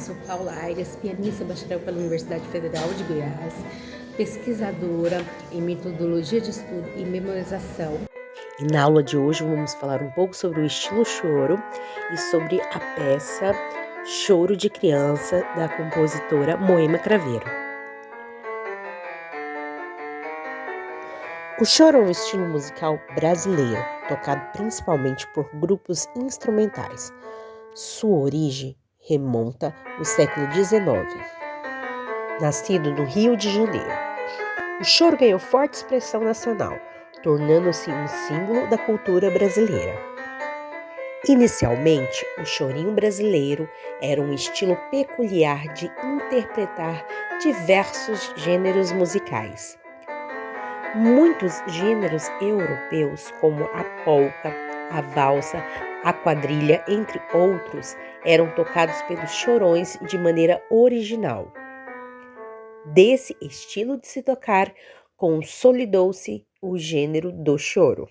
sou Paula Aires, pianista bacharel pela Universidade Federal de Goiás, pesquisadora em metodologia de estudo e memorização. E na aula de hoje vamos falar um pouco sobre o estilo choro e sobre a peça Choro de Criança, da compositora Moema Craveiro. O choro é um estilo musical brasileiro, tocado principalmente por grupos instrumentais. Sua origem remonta ao século XIX, nascido no Rio de Janeiro. O choro ganhou forte expressão nacional, tornando-se um símbolo da cultura brasileira. Inicialmente, o chorinho brasileiro era um estilo peculiar de interpretar diversos gêneros musicais. Muitos gêneros europeus, como a polca, a valsa, a quadrilha, entre outros, eram tocados pelos chorões de maneira original. Desse estilo de se tocar, consolidou-se o gênero do choro.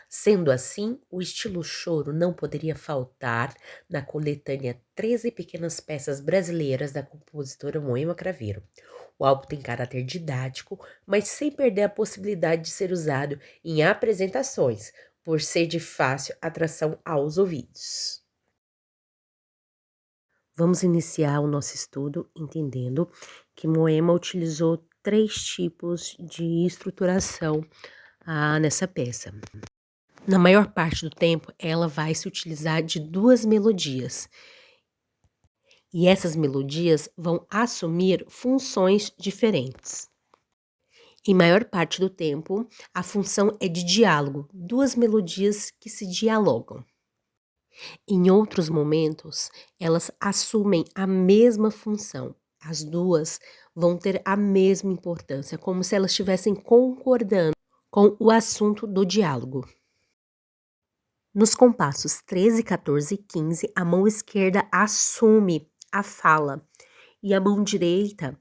Sendo assim, o estilo choro não poderia faltar na coletânea 13 Pequenas Peças Brasileiras da compositora Moema Craveiro. O álbum tem caráter didático, mas sem perder a possibilidade de ser usado em apresentações, por ser de fácil atração aos ouvidos. Vamos iniciar o nosso estudo entendendo que Moema utilizou 3 tipos de estruturação nessa peça. Na maior parte do tempo, ela vai se utilizar de 2 melodias. E essas melodias vão assumir funções diferentes. Em maior parte do tempo, a função é de diálogo, 2 melodias que se dialogam. Em outros momentos, elas assumem a mesma função. As duas vão ter a mesma importância, como se elas estivessem concordando com o assunto do diálogo. Nos compassos 13, 14 e 15, a mão esquerda assume a fala e a mão direita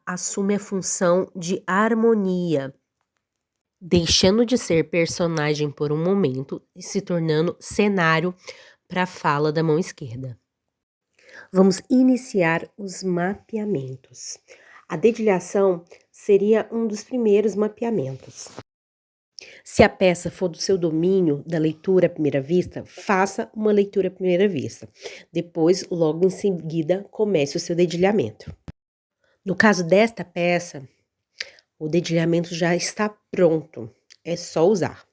assume a função de harmonia, deixando de ser personagem por um momento e se tornando cenário para a fala da mão esquerda. Vamos iniciar os mapeamentos. A dedilhação seria um dos primeiros mapeamentos. Se a peça for do seu domínio, da leitura à primeira vista, faça uma leitura à primeira vista. Depois, logo em seguida, comece o seu dedilhamento. No caso desta peça, o dedilhamento já está pronto, é só usar.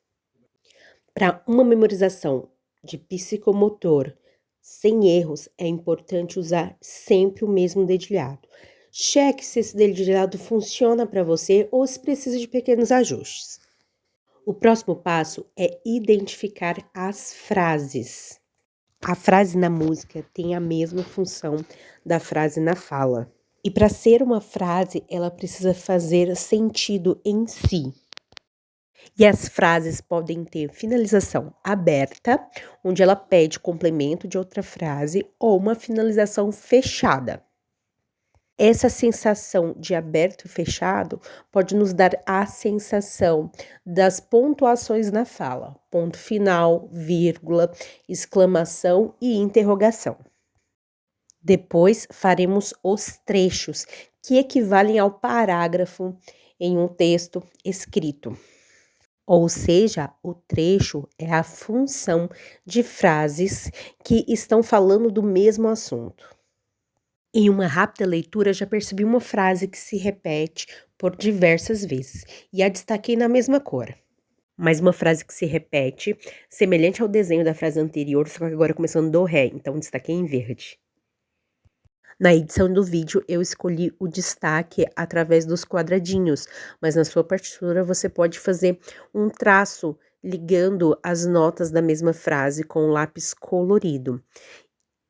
Para uma memorização de psicomotor sem erros, é importante usar sempre o mesmo dedilhado. Cheque se esse dedilhado funciona para você ou se precisa de pequenos ajustes. O próximo passo é identificar as frases. A frase na música tem a mesma função da frase na fala. E para ser uma frase, ela precisa fazer sentido em si. E as frases podem ter finalização aberta, onde ela pede complemento de outra frase, ou uma finalização fechada. Essa sensação de aberto e fechado pode nos dar a sensação das pontuações na fala, ponto final, vírgula, exclamação e interrogação. Depois faremos os trechos, que equivalem ao parágrafo em um texto escrito. Ou seja, o trecho é a função de frases que estão falando do mesmo assunto. Em uma rápida leitura, já percebi uma frase que se repete por diversas vezes e a destaquei na mesma cor. Mais uma frase que se repete, semelhante ao desenho da frase anterior, só que agora começando do ré, então destaquei em verde. Na edição do vídeo, eu escolhi o destaque através dos quadradinhos, mas na sua partitura você pode fazer um traço ligando as notas da mesma frase com um lápis colorido,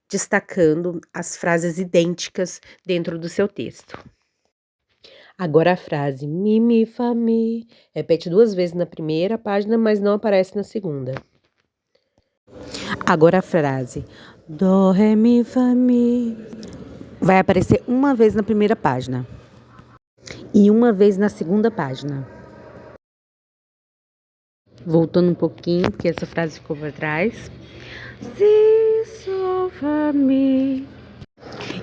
destacando as frases idênticas dentro do seu texto. Agora a frase mi, mi, fa, mi repete 2 vezes na primeira página, mas não aparece na segunda. Agora a frase dó, ré, mi, fa, mi vai aparecer 1 vez na primeira página e 1 vez na segunda página. Voltando um pouquinho, porque essa frase ficou para trás. Si, over me.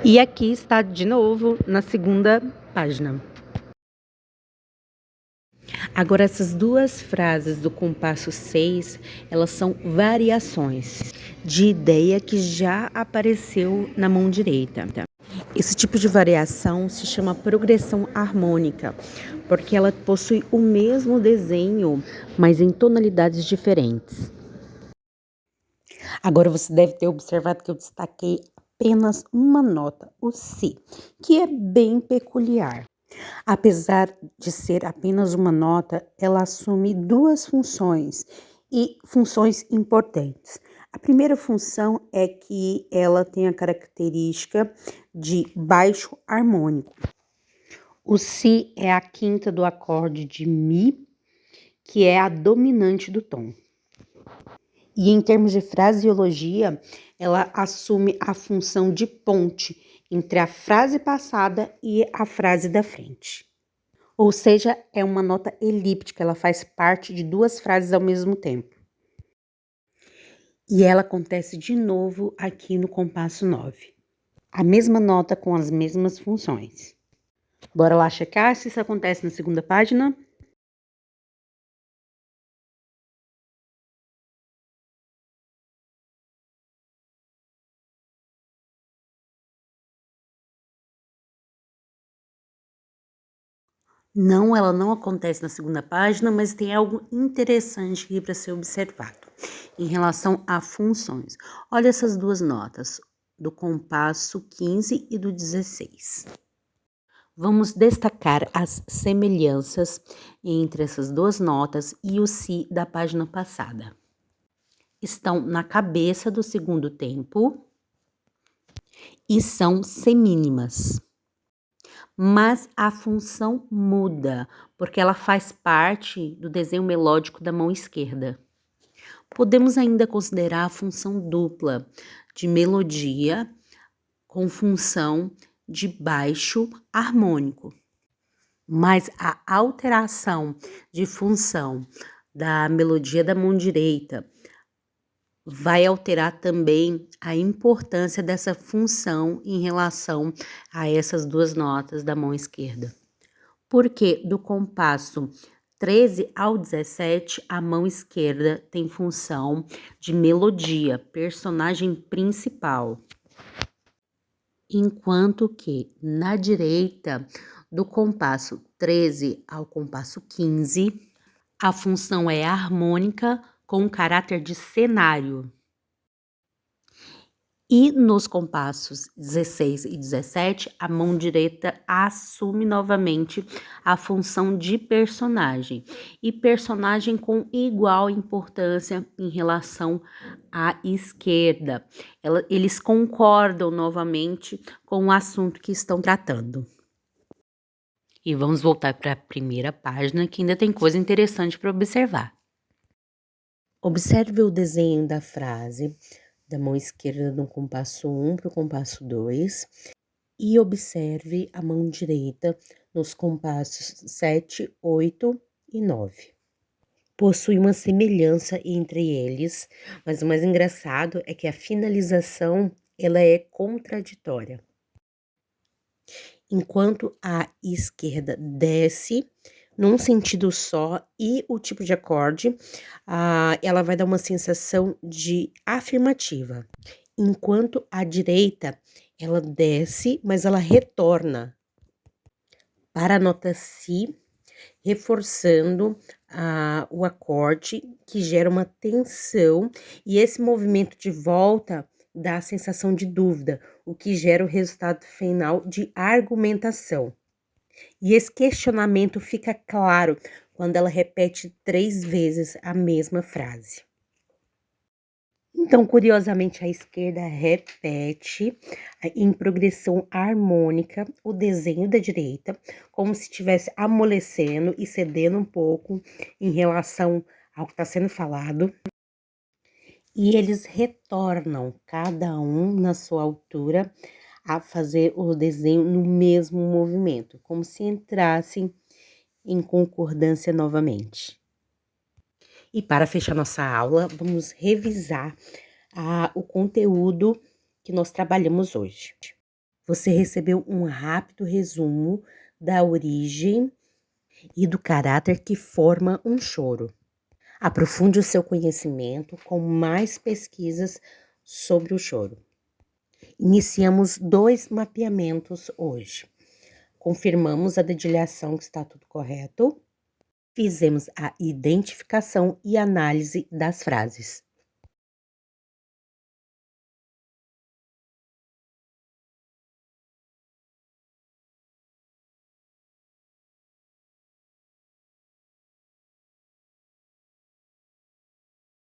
E aqui está de novo na segunda página. Agora, essas duas frases do compasso 6, elas são variações de ideia que já apareceu na mão direita. Esse tipo de variação se chama progressão harmônica, porque ela possui o mesmo desenho, mas em tonalidades diferentes. Agora você deve ter observado que eu destaquei apenas uma nota, o Si, que é bem peculiar. Apesar de ser apenas uma nota, ela assume duas funções e funções importantes. A primeira função é que ela tem a característica de baixo harmônico. O Si é a quinta do acorde de Mi, que é a dominante do tom. E em termos de fraseologia, ela assume a função de ponte entre a frase passada e a frase da frente. Ou seja, é uma nota elíptica, ela faz parte de duas frases ao mesmo tempo. E ela acontece de novo aqui no compasso 9. A mesma nota com as mesmas funções. Bora lá checar se isso acontece na segunda página? Não, ela não acontece na segunda página, mas tem algo interessante aqui para ser observado em relação a funções. Olha essas duas notas, do compasso 15 e do 16. Vamos destacar as semelhanças entre essas duas notas e o Si da página passada. Estão na cabeça do segundo tempo e são semínimas. Mas a função muda, porque ela faz parte do desenho melódico da mão esquerda. Podemos ainda considerar a função dupla de melodia com função de baixo harmônico. Mas a alteração de função da melodia da mão direita vai alterar também a importância dessa função em relação a essas duas notas da mão esquerda. Porque do compasso 13 ao 17, a mão esquerda tem função de melodia, personagem principal. Enquanto que na direita, do compasso 13 ao compasso 15, a função é harmônica com caráter de cenário. E nos compassos 16 e 17, a mão direita assume novamente a função de personagem. E personagem com igual importância em relação à esquerda. Eles concordam novamente com o assunto que estão tratando. E vamos voltar para a primeira página, que ainda tem coisa interessante para observar. Observe o desenho da frase da mão esquerda no compasso 1 para o compasso 2 e observe a mão direita nos compassos 7, 8 e 9. Possui uma semelhança entre eles, mas o mais engraçado é que a finalização ela é contraditória. Enquanto a esquerda desce num sentido só e o tipo de acorde, ela vai dar uma sensação de afirmativa. Enquanto a direita, ela desce, mas ela retorna para a nota Si, reforçando o acorde, que gera uma tensão, e esse movimento de volta dá a sensação de dúvida, o que gera o resultado final de argumentação. E esse questionamento fica claro quando ela repete 3 vezes a mesma frase. Então, curiosamente, a esquerda repete em progressão harmônica o desenho da direita, como se estivesse amolecendo e cedendo um pouco em relação ao que está sendo falado. E eles retornam, cada um na sua altura, a fazer o desenho no mesmo movimento, como se entrassem em concordância novamente. E para fechar nossa aula, vamos revisar o conteúdo que nós trabalhamos hoje. Você recebeu um rápido resumo da origem e do caráter que forma um choro. Aprofunde o seu conhecimento com mais pesquisas sobre o choro. Iniciamos 2 mapeamentos hoje. Confirmamos a dedilhação que está tudo correto. Fizemos a identificação e análise das frases.